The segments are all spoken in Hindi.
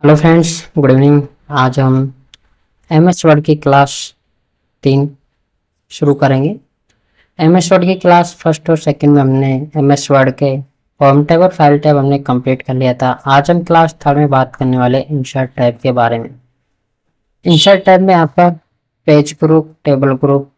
Hello friends, good evening. आज हम एमएस वर्ड की क्लास 3 शुरू करेंगे। एमएस वर्ड की क्लास फर्स्ट और सेकंड में हमने एमएस वर्ड के फॉर्म टैब और फाइल टैब हमने कंप्लीट कर लिया था। आज हम क्लास थर्ड में बात करने वाले इंसर्ट टैब के बारे में। इंसर्ट टैब में आपका page group, table group,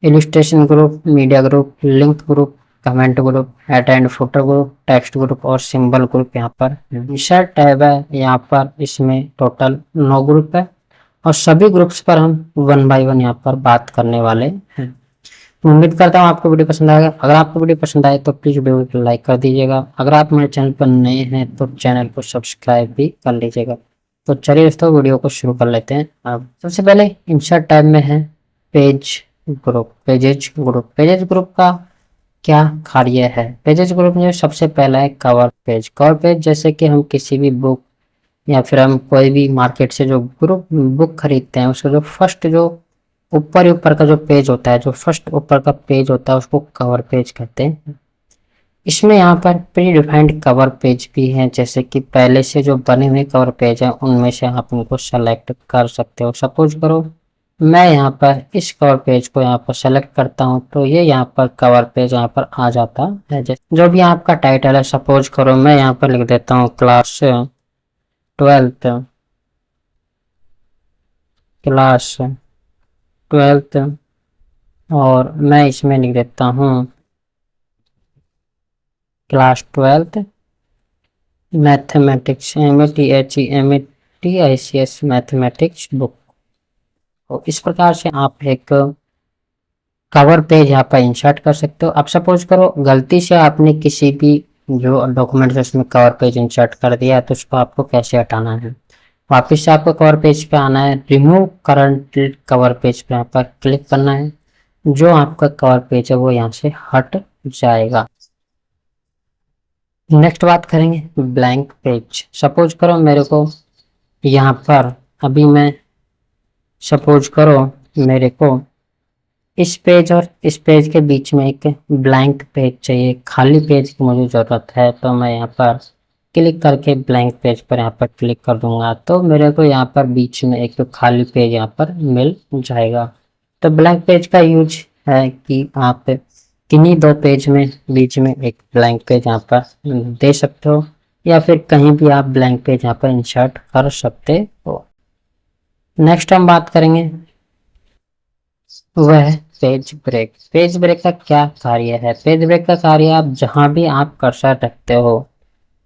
illustration group, media group, link group, comment group, header and footer group, text group और सिंबल ग्रुप यहाँ पर इंसर्ट टैब है। यहाँ पर इसमें टोटल 9 ग्रुप है और सभी ग्रुप्स पर हम वन बाय वन यहाँ पर बात करने वाले हैं। उम्मीद करता हूँ आपको वीडियो पसंद आएगा। अगर आपको वीडियो पसंद आए तो प्लीज वीडियो को लाइक कर दीजिएगा। अगर आप मेरे चैनल पर नए हैं तो चैनल को सब्सक्राइब भी कर लीजिएगा। तो चलिए दोस्तों, वीडियो को शुरू कर लेते हैं। अब सबसे पहले इंसर्ट टैब में है पेज ग्रुप, पेजेज ग्रुप का क्या कार्य है। पेजेज ग्रुप में सबसे पहला है कवर पेज। कवर पेज जैसे कि हम किसी भी बुक या फिर हम कोई भी मार्केट से जो ग्रुप बुक खरीदते हैं, उसका जो फर्स्ट जो ऊपर का जो पेज होता है, जो फर्स्ट ऊपर का पेज होता है, उसको कवर पेज कहते हैं। इसमें यहाँ पर प्री डिफाइंड कवर पेज भी हैं, जैसे कि पहले से जो बने हुए कवर पेज हैं उनमें से आप उनको सेलेक्ट कर सकते हो। सपोज करो मैं यहाँ पर इस कवर पेज को यहाँ पर सेलेक्ट करता हूँ तो ये यहाँ पर कवर पेज यहाँ पर आ जाता है। जैसे जो भी आपका टाइटल है, सपोज करो मैं यहाँ पर लिख देता हूँ क्लास 12th और मैं इसमें लिख देता हूँ class 12th mathematics, MATHEMATICS mathematics book. तो इस प्रकार से आप एक कवर पेज यहाँ पर इंसर्ट कर सकते हो। अब सपोज करो गलती से आपने किसी भी जो डॉक्यूमेंट है उसमें कवर पेज इंसर्ट कर दिया है, तो उसको आपको कैसे हटाना है। वापस से आपको कवर पेज पे आना है, रिमूव करंट कवर पेज पे यहाँ पर क्लिक करना है। जो आपका कवर पेज है वो यहाँ से हट जाएगा। नेक्स्ट बात करेंगे ब्लैंक पेज। सपोज करो मेरे को यहाँ पर अभी मैं सपोज करो मेरे को इस पेज और इस पेज के बीच में एक ब्लैंक पेज चाहिए, खाली पेज की मुझे ज़रूरत है। तो मैं यहाँ पर क्लिक करके ब्लैंक पेज पर यहाँ पर क्लिक कर दूंगा तो मेरे को यहाँ पर बीच में एक खाली पेज यहाँ पर मिल जाएगा। तो ब्लैंक पेज का यूज है कि आप किन्हीं दो पेज में बीच में एक ब्लैंक पेज यहाँ पर दे सकते हो या फिर कहीं भी आप ब्लैंक पेज यहाँ पर इंसर्ट कर सकते हो। नेक्स्ट हम बात करेंगे वह है पेज ब्रेक। पेज ब्रेक का क्या कार्य है। पेज ब्रेक का कार्य, आप जहां भी आप कर्सर रखते हो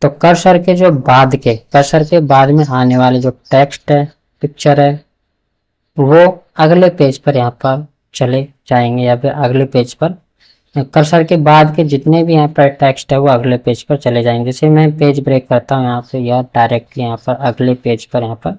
तो कर्सर के बाद में आने वाले जो टेक्स्ट है, पिक्चर है, वो अगले पेज पर यहाँ पर चले जाएंगे या फिर अगले पेज पर कर्सर के बाद के जितने भी यहाँ पर टेक्स्ट है वो अगले पेज पर चले जाएंगे। जैसे मैं पेज ब्रेक करता हूँ यहाँ पे, यह डायरेक्टली यहाँ पर अगले पेज पर यहाँ पर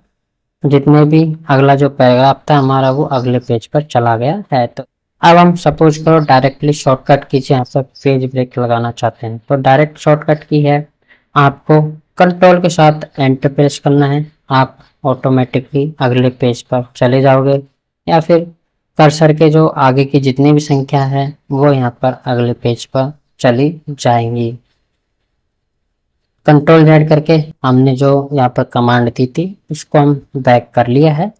जितने भी अगला जो पैराग्राफ था हमारा वो अगले पेज पर चला गया है। तो अब हम सपोज करो डायरेक्टली शॉर्टकट की से यहाँ पर पेज ब्रेक लगाना चाहते हैं तो डायरेक्ट शॉर्टकट की है, आपको कंट्रोल के साथ एंटर प्रेस करना है। आप ऑटोमेटिकली अगले पेज पर चले जाओगे या फिर कर्सर के जो आगे की जितनी भी संख्या है वो यहाँ पर अगले पेज पर चली जाएंगी। कंट्रोल Z करके हमने जो यहाँ पर कमांड दी थी उसको हम बैक कर लिया है।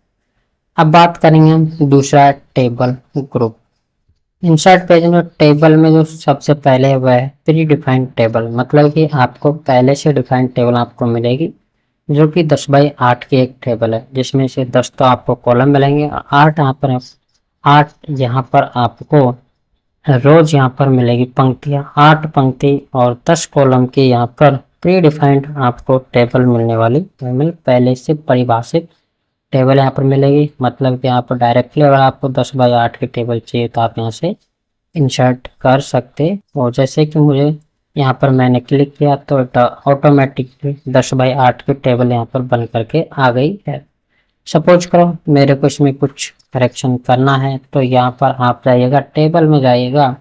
अब बात करेंगे हम दूसरा टेबल ग्रुप। इंसर्ट पेज में टेबल में जो सबसे पहले है वह है प्री डिफाइंड टेबल, मतलब कि आपको पहले से डिफाइंड टेबल आपको मिलेगी जो कि 10 बाई 8 की एक टेबल है, जिसमें से 10 तो आपको कॉलम मिलेंगे और 8 यहाँ पर आपको रोज यहाँ पर मिलेगी पंक्तियाँ, 8 पंक्ति और 10 कॉलम की यहाँ पर प्री डिफाइंड आपको टेबल मिलने वाली, पहले से परिभाषित टेबल यहाँ पर मिलेगी। मतलब कि आप डायरेक्टली अगर आपको 10 बाई 8 की टेबल चाहिए तो आप यहाँ से इंसर्ट कर सकते हो। जैसे कि मुझे यहाँ पर मैंने क्लिक किया तो ऑटोमेटिकली 10 बाई 8 की टेबल यहाँ पर बन करके आ गई है। सपोज करो मेरे को इसमें कुछ करेक्शन करना है तो यहाँ पर आप जाइएगा, टेबल में जाइएगा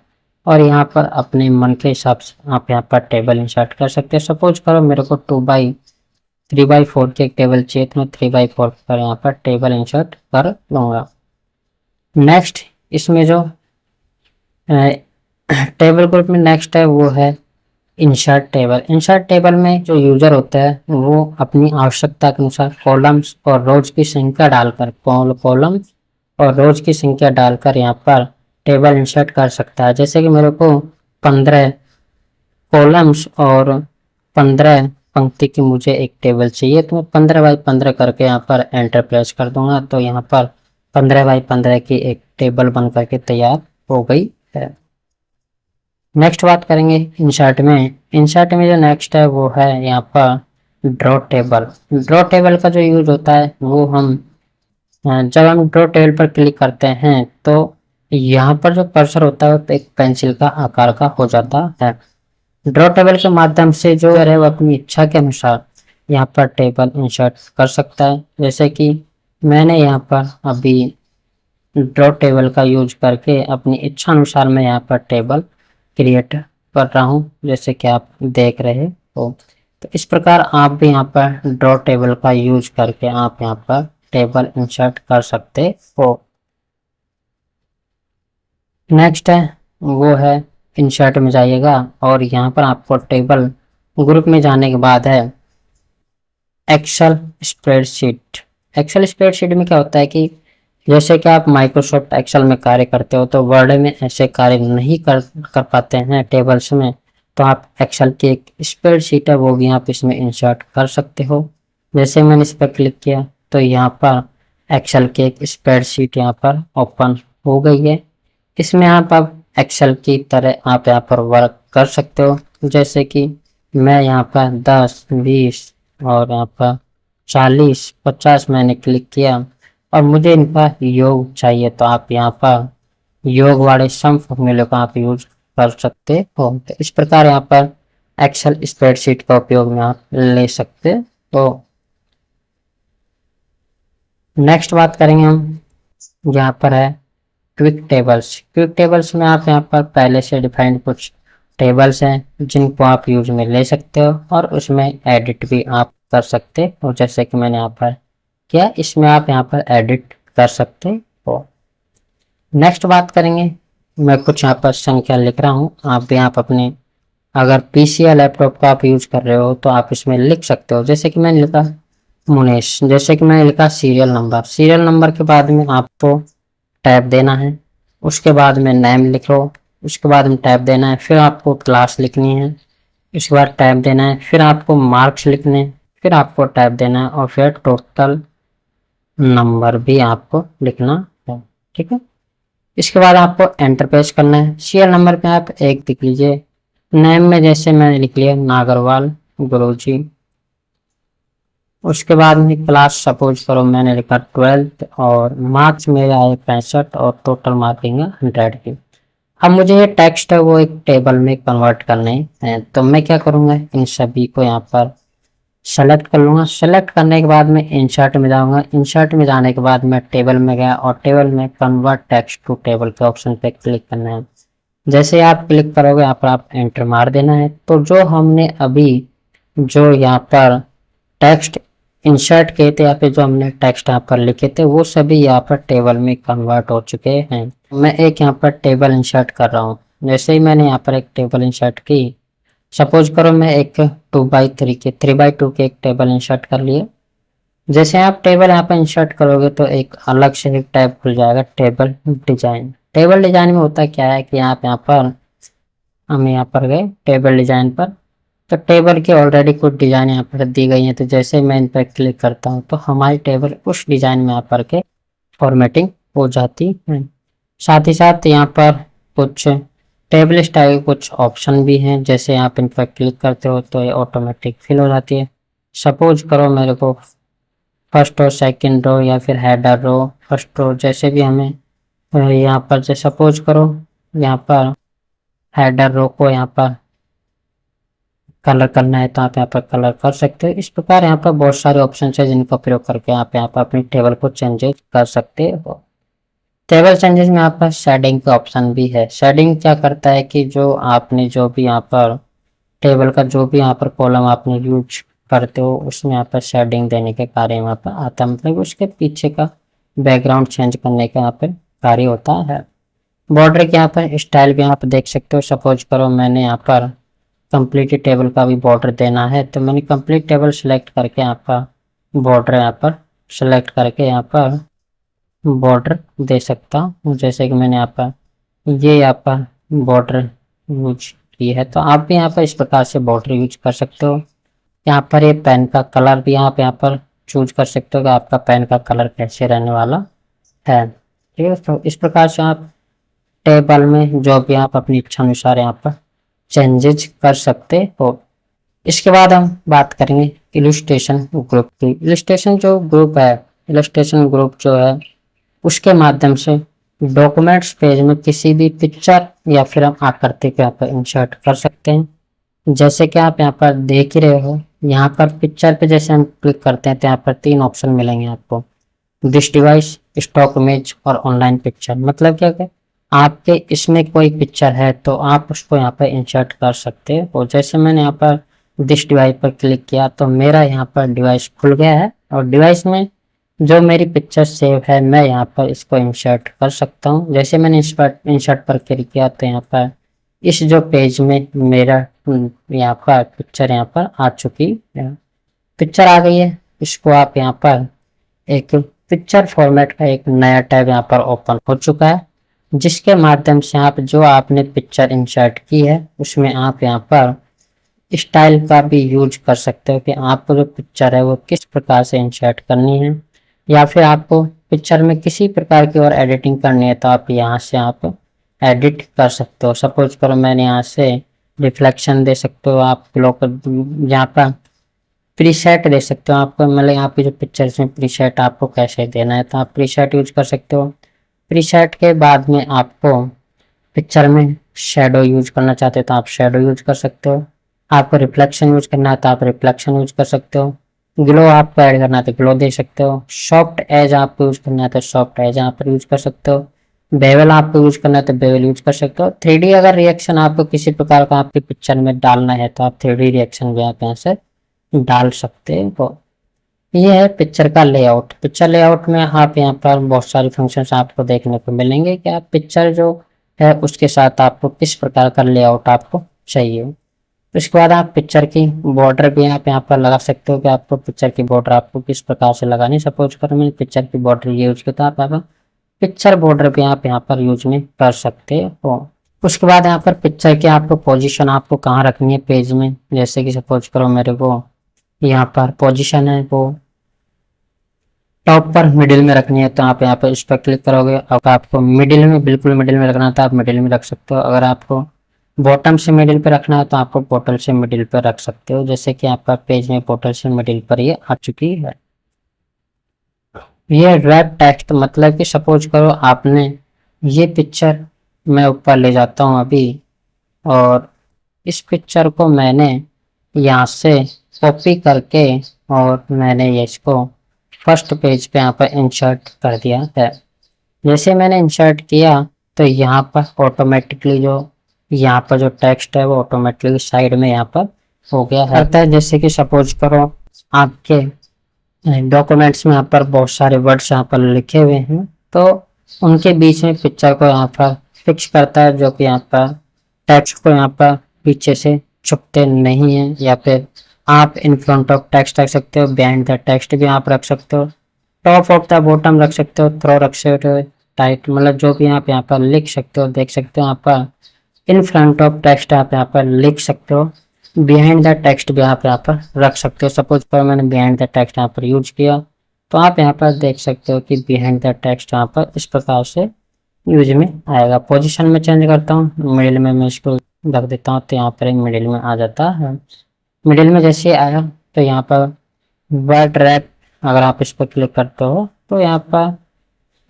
और यहाँ पर अपने मन के हिसाब से आप यहाँ पर टेबल इंसर्ट कर सकते हैं। सपोज करो मेरे को 3/4 की एक टेबल चाहिए तो मैं 3/4 पर यहाँ पर टेबल इंसर्ट कर लूँगा। नेक्स्ट इसमें जो टेबल ग्रुप में नेक्स्ट है वो है इंसर्ट टेबल में जो यूजर होता है वो अपनी आवश्यकता के अनुसार कॉलम्स और रोज की संख्या डालकर कॉलम्स और रोज की संख्या डालकर यहाँ पर टेबल इंसर्ट कर सकता है। जैसे कि मेरे को 15 कॉलम्स और 15 पंक्ति की मुझे एक टेबल चाहिए, तो मैं 15 बाई 15 करके यहाँ पर एंटर प्रेस कर दूंगा, तो यहाँ पर 15 बाई 15 की एक टेबल बन करके तैयार हो गई है। नेक्स्ट बात करेंगे इंसर्ट में। इंसर्ट में जो नेक्स्ट है वो है यहाँ पर ड्रॉ टेबल। ड्रॉ टेबल का जो यूज होता है वो जब हम ड्रॉ टेबल पर क्लिक करते हैं तो यहाँ पर जो कर्सर होता है तो एक पेंसिल का आकार का हो जाता है। ड्रॉ टेबल के माध्यम से जो है वो अपनी इच्छा के अनुसार यहाँ पर टेबल इंसर्ट कर सकता है। जैसे कि मैंने यहाँ पर अभी ड्रॉ टेबल का यूज करके अपनी इच्छा अनुसार मैं यहाँ पर टेबल क्रिएट कर रहा हूँ, जैसे कि आप देख रहे हो। तो इस प्रकार आप भी यहाँ पर ड्रॉ टेबल का यूज करके आप यहाँ पर टेबल इंसर्ट कर सकते हो। नेक्स्ट है वो है इंसर्ट में जाइएगा और यहाँ पर आपको टेबल ग्रुप में जाने के बाद है एक्सेल स्प्रेडशीट। एक्सेल स्प्रेडशीट में क्या होता है कि जैसे कि आप माइक्रोसॉफ्ट एक्सेल में कार्य करते हो तो वर्ड में ऐसे कार्य नहीं कर पाते हैं टेबल्स में, तो आप एक्सेल की एक स्प्रेडशीट है वो भी आप इसमें इंसर्ट कर सकते हो। जैसे मैंने इस पर क्लिक किया तो यहाँ पर एक्सेल की एक स्प्रेडशीट यहाँ पर ओपन हो गई है। इसमें आप अब एक्सेल की तरह आप यहाँ पर वर्क कर सकते हो। जैसे कि मैं यहाँ पर 10, 20 और यहाँ पर 40, 50 मैंने क्लिक किया और मुझे इनका योग चाहिए, तो आप यहाँ पर योग वाले सम फॉर्मूले का आप यूज कर सकते हो। तो इस प्रकार यहाँ पर एक्सेल स्प्रेडशीट का उपयोग में आप ले सकते हो। नेक्स्ट बात करेंगे हम यहाँ पर है क्विक टेबल्स। क्विक टेबल्स में आप यहाँ पर पहले से डिफाइंड कुछ टेबल्स हैं जिनको आप यूज में ले सकते हो और उसमें एडिट भी आप कर सकते हो। जैसे कि मैंने यहाँ पर किया, इसमें आप यहाँ पर एडिट कर सकते हो। नेक्स्ट बात करेंगे, मैं कुछ यहाँ पर संख्या लिख रहा हूँ, आप भी आप अपने अगर पीसी या लैपटॉप का आप यूज कर रहे हो तो आप इसमें लिख सकते हो। जैसे कि मैंने लिखा मुनेश, जैसे कि मैंने लिखा सीरियल नंबर। सीरियल नंबर के बाद में आपको टैब देना है, उसके बाद में नेम लिखो, उसके बाद में टैब देना है, फिर आपको क्लास लिखनी है, उसके बाद टैब देना है, फिर आपको मार्क्स लिखने, फिर आपको टैब देना है और फिर टोटल नंबर भी आपको लिखना है। ठीक है, इसके बाद आपको एंटर प्रेस करना है। सीरियल नंबर पे आप 1 लिख लीजिए। नेम में जैसे मैंने लिख लिया नागरवाल गुरुजी। उसके बाद में क्लास सपोज करो मैंने लिखा 12th और मार्क्स मेरे आए 65 और टोटल मार्किंग है 100 की। अब मुझे ये टेक्स्ट है वो एक टेबल में कन्वर्ट करने हैं, तो मैं क्या करूँगा, इन सभी को यहाँ पर सेलेक्ट कर लूँगा। सेलेक्ट करने के बाद मैं इंसर्ट में जाऊँगा। इंसर्ट में जाने के बाद मैं टेबल में गया और टेबल में कन्वर्ट टेक्स्ट टू टेबल के ऑप्शन पे क्लिक करना है। जैसे आप क्लिक करोगे यहाँ पर आप एंटर मार देना है। तो जो हमने अभी जो यहाँ पर टेक्स्ट इंसर्ट किए थे या फिर जो हमने टेक्स्ट यहाँ पर लिखे थे वो सभी यहाँ पर टेबल में कन्वर्ट हो चुके हैं। मैं एक यहाँ पर टेबल इंसर्ट कर रहा हूँ। जैसे ही मैंने यहाँ पर एक टेबल इंसर्ट की, सपोज करो मैं एक 2x3 के 3x2 के एक टेबल इंसर्ट कर लिए। जैसे आप टेबल यहाँ पर इंसर्ट करोगे तो एक अलग से एक टैब खुल जाएगा, टेबल डिजाइन। टेबल डिजाइन में होता क्या है कि आप यहाँ पर हम यहाँ पर गए टेबल डिजाइन पर, तो टेबल की ऑलरेडी कुछ डिजाइन यहाँ पर दी गई है। तो जैसे मैं इन पर क्लिक करता हूँ तो हमारी टेबल उस डिजाइन में यहाँ पर के फॉर्मेटिंग हो जाती है। साथ ही साथ यहाँ पर कुछ टेबल स्टाइल कुछ ऑप्शन भी हैं, जैसे आप इन पर क्लिक करते हो तो ये ऑटोमेटिक फिल हो जाती है। सपोज करो मेरे को फर्स्ट रो, सेकंड रो या फिर हेडर रो, फर्स्ट रो, जैसे भी हमें यहाँ पर से सपोज करो यहाँ पर हेडर रो को यहाँ पर कलर करना है तो आप यहाँ पर कलर कर सकते हो। इस प्रकार यहाँ पर बहुत सारे ऑप्शन है जिनका प्रयोग करके आप यहाँ पर अपनी टेबल को चेंजेस कर सकते हो। टेबल चेंजेस में यहाँ पर शेडिंग का ऑप्शन भी है। शेडिंग क्या करता है कि जो आपने जो भी यहाँ पर टेबल का जो भी यहाँ पर कॉलम आपने यूज करते हो उसमें यहाँ पर शेडिंग देने के कार्य यहाँ पर आता है, मतलब उसके पीछे का बैकग्राउंड चेंज करने का यहाँ पर कार्य होता है। बॉर्डर के यहाँ पर स्टाइल भी आप देख सकते हो। सपोज करो मैंने यहाँ पर कंप्लीट टेबल का भी बॉर्डर देना है, तो मैंने कंप्लीट टेबल सेलेक्ट करके यहाँ पर बॉर्डर यहाँ पर सेलेक्ट करके यहाँ पर बॉर्डर दे सकता हूँ। जैसे कि मैंने यहाँ पर ये यहाँ पर बॉर्डर यूज की है, तो आप भी यहाँ पर इस प्रकार से बॉर्डर यूज कर सकते हो। यहाँ पर ये पेन का कलर भी आप यहाँ पर चूज कर सकते हो कि आपका पेन का कलर कैसे रहने वाला है। ठीक है, तो इस प्रकार से आप टेबल में जो भी आप अपनी इच्छा अनुसार यहाँ पर चेंजेस कर सकते हो। इसके बाद हम बात करेंगे इलस्ट्रेशन ग्रुप की। इलस्ट्रेशन जो ग्रुप है, इलस्ट्रेशन ग्रुप जो है उसके माध्यम से डॉक्यूमेंट्स पेज में किसी भी पिक्चर या फिर हम आकृति को यहाँ पर इंसर्ट कर सकते हैं। जैसे कि आप यहाँ पर देख ही रहे हो, यहाँ पर पिक्चर पे जैसे हम क्लिक करते हैं तो यहाँ पर 3 ऑप्शन मिलेंगे आपको, दिस डिवाइस, स्टॉक इमेज और ऑनलाइन पिक्चर। मतलब क्या है, आपके इसमें कोई पिक्चर है तो आप उसको यहाँ पर इंसर्ट कर सकते हो। और जैसे मैंने यहाँ पर दिस डिवाइस पर क्लिक किया तो मेरा यहाँ पर डिवाइस खुल गया है और डिवाइस में जो मेरी पिक्चर सेव है मैं यहाँ पर इसको इंसर्ट कर सकता हूँ। जैसे मैंने इंसर्ट पर क्लिक किया तो यहाँ पर इस जो पेज में मेरा यहाँ पर पिक्चर यहाँ पर आ चुकी है, पिक्चर आ गई है। इसको आप यहाँ पर एक पिक्चर फॉर्मेट का एक नया टैब यहाँ पर ओपन हो चुका है, जिसके माध्यम से आप जो आपने पिक्चर इंसर्ट की है उसमें आप यहाँ पर स्टाइल का भी यूज कर सकते हो कि आपको जो पिक्चर है वो किस प्रकार से इंसर्ट करनी है, या फिर आपको पिक्चर में किसी प्रकार की और एडिटिंग करनी है तो आप यहाँ से आप एडिट कर सकते हो। सपोज करो मैंने यहाँ से रिफ्लेक्शन दे सकते हो, आप ब्लॉक यहाँ पर प्रीसेट दे सकते हो। आपको मतलब आपकी जो पिक्चर में प्रीसेट आपको कैसे देना है तो आप प्रीसेट यूज कर सकते हो। प्रीसेट के बाद में आपको पिक्चर में शेडो यूज करना चाहते हो तो आप शेडो यूज कर सकते हो। आपको रिफ्लेक्शन यूज करना है तो आप रिफ्लेक्शन यूज कर सकते हो। ग्लो आपको ऐड करना है तो ग्लो दे सकते हो। सॉफ्ट एज आपको यूज करना है तो सॉफ्ट एज यहाँ पर यूज कर सकते हो। बेवल आपको यूज करना है तो बेवल यूज कर सकते हो। 3D अगर रिएक्शन आपको किसी प्रकार का आपकी पिक्चर में डालना है तो आप 3D रिएक्शन भी आप यहाँ से डाल सकते हो। ये है पिक्चर का लेआउट। पिक्चर लेआउट में आप यहाँ पर बहुत सारी फंक्शंस आपको देखने को मिलेंगे कि आप पिक्चर जो है उसके साथ आपको किस प्रकार का लेआउट आपको चाहिए। उसके बाद आप पिक्चर की बॉर्डर भी आप यहाँ पर लगा सकते हो कि आपको पिक्चर की बॉर्डर आपको किस प्रकार से लगानी। सपोज करो मैंने पिक्चर की बॉर्डर ये यूज किया तो आप पिक्चर बॉर्डर भी आप यहाँ पर यूज में कर सकते हो। उसके बाद यहाँ पर पिक्चर की आपको पोजीशन आपको कहाँ रखनी है पेज में। जैसे कि सपोज करो मेरे को यहाँ पर पोजीशन है वो टॉप पर मिडिल में रखनी है तो आप यहाँ पर इस पर क्लिक करोगे। अगर आपको मिडिल में बिल्कुल मिडिल में रखना है तो आप मिडिल में रख सकते हो। अगर आपको बॉटम से मिडिल पे रखना है तो आपको बॉटल से मिडिल पर रख सकते हो। जैसे कि आपका पेज में बॉटल से मिडिल पर ये आ चुकी है। ये रैप टेक्स्ट मतलब कि सपोज करो आपने ये पिक्चर मैं ऊपर ले जाता हूँ अभी और इस पिक्चर को मैंने यहाँ से कॉपी करके और मैंने ये इसको फर्स्ट पेज पे यहाँ पर इंसर्ट कर दिया है। जैसे मैंने इंसर्ट किया तो यहाँ पर ऑटोमेटिकली जो यहाँ पर जो टेक्स्ट है वो ऑटोमेटिकली साइड में यहाँ पर हो गया है। जैसे कि सपोज करो आपके डॉक्यूमेंट्स में यहाँ पर बहुत सारे वर्ड्स यहाँ पर लिखे हुए हैं तो उनके बीच में पिक्चर को यहाँ पर फिक्स करता है, जो कि यहाँ पर टेक्स्ट को यहाँ पर पीछे से छुपते नहीं है। या फिर आप इन फ्रंट ऑफ टेक्स्ट रख सकते हो, बिहाइंड द टेक्स्ट भी आप रख सकते हो, टॉप ऑफ द बॉटम रख सकते हो, थ्रो रख सकते हो, टाइट मतलब जो भी आप यहाँ पर लिख सकते हो। देख सकते हो यहाँ पर इन फ्रंट ऑफ टेक्स्ट आप यहाँ पर लिख सकते हो, बिहाइंड द टेक्स्ट भी आप यहाँ पर रख सकते हो। सपोज पर मैंने बिहाइंड द टेक्स्ट यहाँ पर यूज किया तो आप यहाँ पर देख सकते हो कि बिहाइंड द टेक्स्ट यहाँ पर इस प्रकार से यूज में आएगा। पोजीशन में चेंज करता हूँ, मिडिल में मैं इसको रख देता हूँ तो यहाँ पर मिडिल में आ जाता है। मिडिल में जैसे आया तो यहाँ पर वर्ड रैप अगर आप इस पर क्लिक करते हो तो यहाँ पर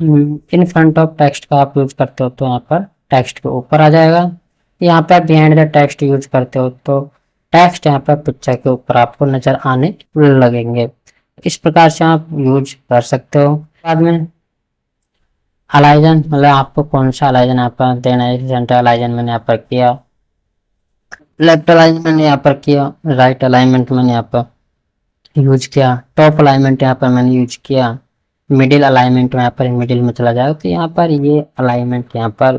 इन फ्रंट ऑफ टेक्स्ट का आप यूज करते हो तो यहाँ पर टेक्स्ट के ऊपर आ जाएगा। यहाँ पर बिहाइंड द टेक्स्ट यूज करते हो तो टेक्स्ट यहाँ पर पिक्चर के ऊपर आपको नजर आने लगेंगे। इस प्रकार से आप यूज कर सकते हो। बाद में अलाइजन मतलब आपको कौन सा अलाइजन यहाँ पर देना है। सेंटर अलाइजन मैंने यहाँ पर किया, लेफ्ट अलाइनमेंट मैंने यहाँ पर किया, राइट अलाइनमेंट मैंने यहाँ पर यूज किया, टॉप अलाइनमेंट यहाँ पर मैंने यूज किया, मिडिल अलाइनमेंट में यहाँ पर मिडिल में चला जाएगा तो यहाँ पर ये अलाइनमेंट यहाँ पर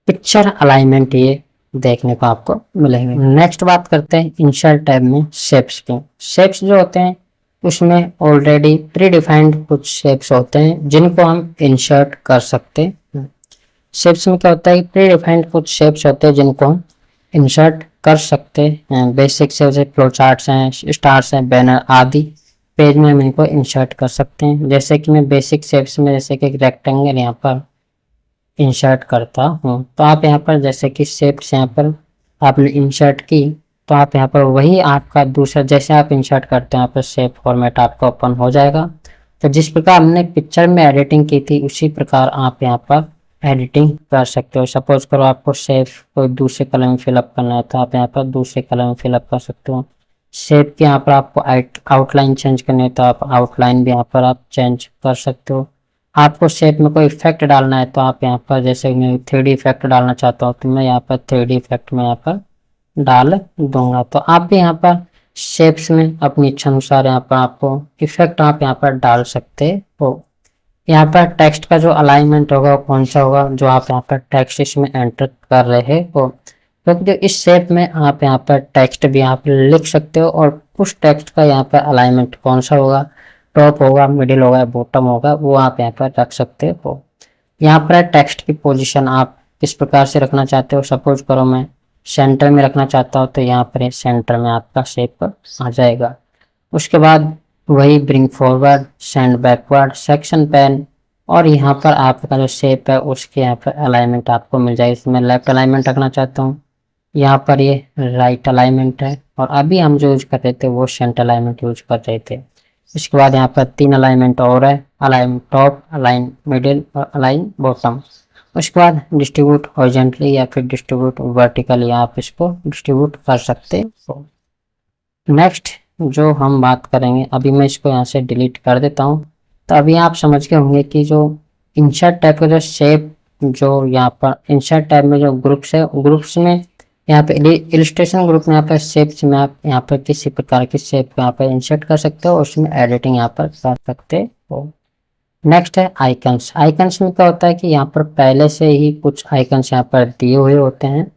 पिक्चर अलाइनमेंट ये देखने को आपको मिलेंगे। नेक्स्ट बात करते हैं इंसर्ट टैब में शेप्स की। शेप्स जो होते हैं उसमें ऑलरेडी प्री डिफाइंड कुछ शेप्स होते हैं जिनको हम इंसर्ट कर सकते हैं। शेप्स में क्या होता है, प्री डिफाइंड कुछ शेप्स होते हैं जिनको हम इंसर्ट कर सकते हैं। बेसिक से जैसे फ्लो चार्ट्स हैं, स्टार्स हैं, बैनर आदि पेज में हम इनको इंसर्ट कर सकते हैं। जैसे कि मैं बेसिक शेप्स में जैसे कि एक रेक्टेंगल यहाँ पर इंसर्ट करता हूँ, तो आप यहाँ पर जैसे कि शेप्स यहाँ पर आपने इंसर्ट की, तो आप यहाँ पर वही आपका दूसरा जैसे आप इंसर्ट करते हैं यहाँ पर शेप फॉर्मेट आपका ओपन हो जाएगा। तो जिस प्रकार हमने पिक्चर में एडिटिंग की थी उसी प्रकार आप यहाँ पर एडिटिंग कर सकते हो। सपोज करो आपको शेप कोई दूसरे कलर में फिलअप करना है तो आप यहाँ पर दूसरे कलर में फिलअप कर सकते हो। शेप के यहाँ पर आपको आउटलाइन चेंज करनी है तो आप आउटलाइन भी यहाँ पर आप चेंज कर सकते हो। आपको शेप में कोई इफेक्ट डालना है तो आप यहाँ पर जैसे मैं 3D इफेक्ट डालना चाहता हूँ तो मैं यहाँ पर 3D इफेक्ट में यहाँ पर डाल दूंगा। तो आप भी यहाँ पर शेप्स में अपनी इच्छा अनुसार यहाँ पर आपको इफेक्ट आप यहाँ पर डाल सकते हो। यहाँ पर टेक्स्ट का जो अलाइनमेंट होगा कौन सा होगा जो आप यहाँ पर टेक्स्ट इसमें एंटर कर रहे हो, क्योंकि जो इस शेप में आप यहाँ पर टेक्स्ट भी आप लिख सकते हो और उस टेक्स्ट का यहाँ पर अलाइनमेंट कौन सा होगा, टॉप होगा, मिडिल होगा, बॉटम होगा, वो आप यहाँ पर रख सकते हो। यहाँ पर टेक्स्ट की पोजीशन आप किस प्रकार से रखना चाहते हो। सपोज करो मैं सेंटर में रखना चाहता हूँ तो यहाँ पर सेंटर में आपका शेप आ जाएगा। उसके बाद वही bring forward, send backward, section pen, और यहाँ पर आपका जो शेप है उसके यहाँ पर अलाइनमेंट आपको मिल जाएगी। इसमें लेफ्ट अलाइनमेंट रखना चाहता हूँ, यहाँ पर ये राइट अलाइनमेंट है, और अभी हम जो यूज कर रहे थे वो सेंटर अलाइनमेंट यूज कर रहे थे। इसके बाद यहाँ पर 3 अलाइनमेंट और है, अलाइन टॉप, अलाइन मिडिल और अलाइन बॉटम। उसके बाद डिस्ट्रीब्यूट हॉरिजॉन्टली या फिर डिस्ट्रीब्यूट वर्टिकली आप इसको डिस्ट्रीब्यूट कर सकते हो। नेक्स्ट जो हम बात करेंगे, अभी मैं इसको यहाँ से डिलीट कर देता हूँ। तो अभी आप समझ गए होंगे कि जो इंसर्ट टैब का जो शेप जो यहाँ पर इंसर्ट टैब में जो ग्रुप्स है, ग्रुप्स में यहाँ पे इलिस्ट्रेशन ग्रुप में यहाँ पर शेप्स में आप यहाँ पर किसी प्रकार की शेप यहाँ पर इंसर्ट कर सकते हो और उसमें एडिटिंग यहाँ पर कर सकते हो। नेक्स्ट है आइकन्स। आइकन्स में क्या होता है कि यहाँ पर पहले से ही कुछ आइकन्स यहाँ पर दिए हुए होते हैं,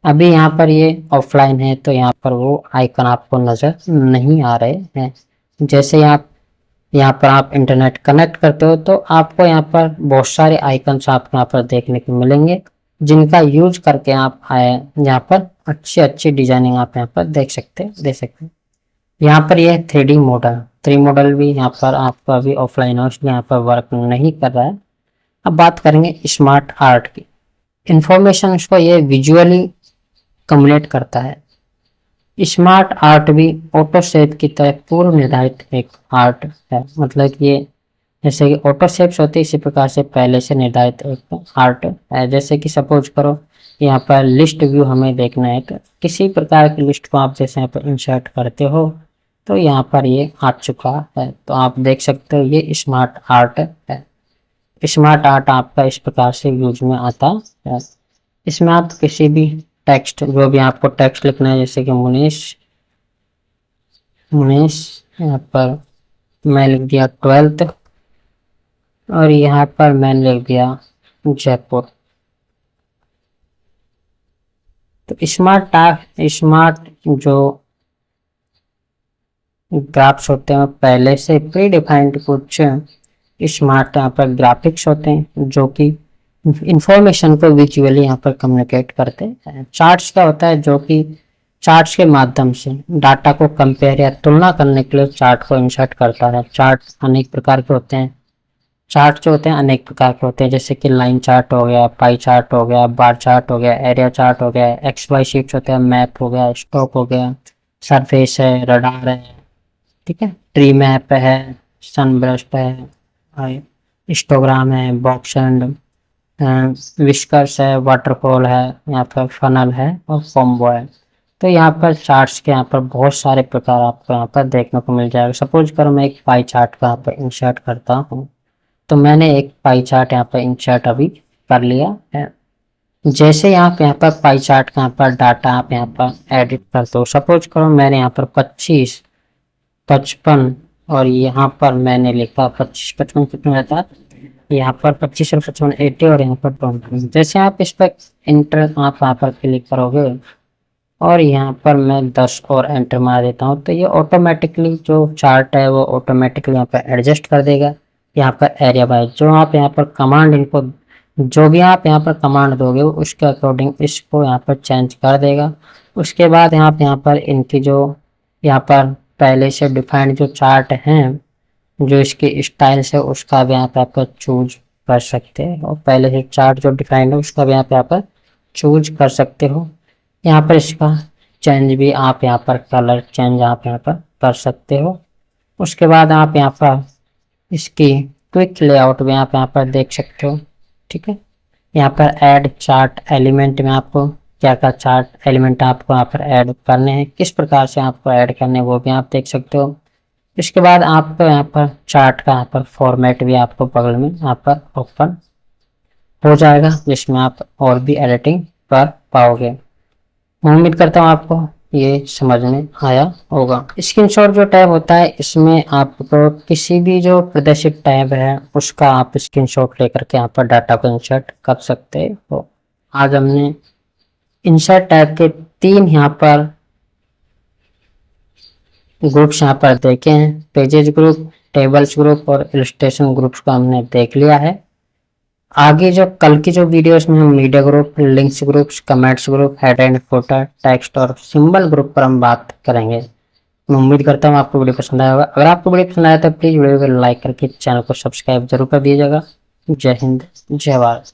अभी यहाँ पर ये ऑफलाइन है तो यहाँ पर वो आइकन आपको नज़र नहीं आ रहे हैं। जैसे यहाँ पर आप इंटरनेट कनेक्ट करते हो तो आपको यहाँ पर बहुत सारे आइकन्स आपको यहाँ पर देखने को मिलेंगे जिनका यूज करके आप यहाँ पर अच्छी डिजाइनिंग आप यहाँ पर देख सकते हैं। यहाँ पर यह 3D मॉडल, 3 मॉडल भी यहाँ पर आपका अभी ऑफलाइन है इसलिए यहाँ पर वर्क नहीं कर रहा है। अब बात करेंगे स्मार्ट आर्ट की। इंफॉर्मेशन उसको ये विजुअली कम्युनिकेट करता है। स्मार्ट आर्ट भी ऑटो शेप की तरह पूर्व निर्धारित एक आर्ट है, मतलब कि ये जैसे कि ऑटो शेप्स होते हैं इसी प्रकार से पहले से निर्धारित एक आर्ट है। जैसे कि सपोज करो यहाँ पर लिस्ट व्यू हमें देखना है, किसी प्रकार की लिस्ट को आप जैसे यहाँ पर इंसर्ट करते हो तो यहाँ पर ये आ चुका है, तो आप देख सकते हो ये स्मार्ट आर्ट है। स्मार्ट आर्ट आपका इस प्रकार से यूज में आता है। इसमें आप किसी भी टेक्स्ट, जो भी आपको टेक्स्ट लिखना है, जैसे कि मुनीश यहाँ पर मैं लिख दिया 12th और यहाँ पर मैंने लिख दिया जयपुर। तो स्मार्ट जो ग्राफ्स होते हैं पहले से प्री डिफाइंड कुछ स्मार्ट यहाँ पर ग्राफिक्स होते हैं जो कि इंफॉर्मेशन को विजुअली यहाँ पर कम्युनिकेट करते हैं। चार्ट्स का होता है जो कि चार्ट्स के माध्यम से डाटा को कंपेयर या तुलना करने के लिए चार्ट को इंसर्ट करता है। चार्ट अनेक प्रकार के होते हैं, चार्ट जो होते हैं अनेक प्रकार के होते हैं, जैसे कि लाइन चार्ट हो गया, पाई चार्ट हो गया, बार चार्ट हो गया, एरिया चार्ट हो गया, एक्स वाई शीट्स होते हैं, मैप हो गया, स्टॉक हो गया, सरफेस है, रडार है, ठीक है, ट्री मैप है, सन ब्रस्ट है, हिस्टोग्राम है, बॉक्स एंड विस्कर्स है, वाटरफॉल है, यहाँ पर फनल है और कॉम्बो है। तो यहाँ पर चार्ट्स के यहाँ पर बहुत सारे प्रकार आपको यहाँ पर देखने को मिल जाएगा। सपोज करो मैं एक पाई चार्ट का यहाँ पर इंसर्ट करता हूँ, तो मैंने एक पाई चार्ट यहाँ पर इंसर्ट अभी कर लिया है। जैसे आप यहाँ पर पाई चार्ट का यहाँ पर डाटा आप यहाँ पर एडिट करते हो, सपोज करो मैंने यहाँ पर 25, 55 और यहाँ पर मैंने लिखा 25, 55 कितना रहता है यहाँ पर 25 और 55 80 और यहाँ पर 20। जैसे आप इस पर इंटर आप यहाँ पर क्लिक करोगे और यहाँ पर मैं 10 और एंटर मार देता हूँ, तो ये ऑटोमेटिकली जो चार्ट है वो ऑटोमेटिकली यहाँ पर एडजस्ट कर देगा। यहाँ पर एरिया वाइज जो आप यहाँ पर कमांड इनको जो भी आप यहाँ पर कमांड दोगे उसके अकॉर्डिंग इसको यहाँ पर चेंज कर देगा। उसके बाद यहाँ पर इनकी जो यहाँ पर पहले से डिफाइंड जो चार्ट हैं जो इसकी स्टाइल से उसका भी यहाँ पे आप चूज कर सकते हैं, और पहले से चार्ट जो डिफाइंड है उसका भी यहाँ पर चूज कर सकते हो। यहाँ पर इसका चेंज भी आप यहाँ पर कलर चेंज आप यहाँ पर कर सकते हो। उसके बाद आप यहाँ पर इसकी क्विक लेआउट भी आप यहाँ पर देख सकते हो। ठीक है, यहाँ पर ऐड चार्ट एलिमेंट में आपको क्या क्या चार्ट एलिमेंट आपको यहाँ पर ऐड करने हैं, किस प्रकार से आपको ऐड करने हैं वो भी आप देख सकते हो। इसके बाद आपको यहाँ पर चार्ट का यहाँ पर फॉर्मेट भी आपको बगल में यहाँ पर ओपन हो जाएगा, जिसमें आप और भी एडिटिंग कर पाओगे। मैं उम्मीद करता हूँ आपको ये समझ में आया होगा। स्क्रीनशॉट जो टैब होता है इसमें आपको किसी भी जो प्रदर्शित टैब है उसका आप स्क्रीनशॉट लेकर के यहाँ पर डाटा को इंसर्ट कर सकते हो। आज हमने इंसर्ट टैब के 3 यहाँ पर ग्रुप्स यहाँ पर देखे हैं, पेजेस ग्रुप, टेबल्स ग्रुप और इलस्ट्रेशन ग्रुप्स को हमने देख लिया है। आगे जो कल की जो वीडियोस में हम media group, links groups, comments group, head and footer, text और सिंबल ग्रुप पर हम बात करेंगे। मैं उम्मीद करता हूँ आपको वीडियो पसंद आया होगा। अगर आपको वीडियो पसंद आया तो प्लीज वीडियो को लाइक करके चैनल को सब्सक्राइब जरूर कर दीजिएगा। जय हिंद, जय भारत।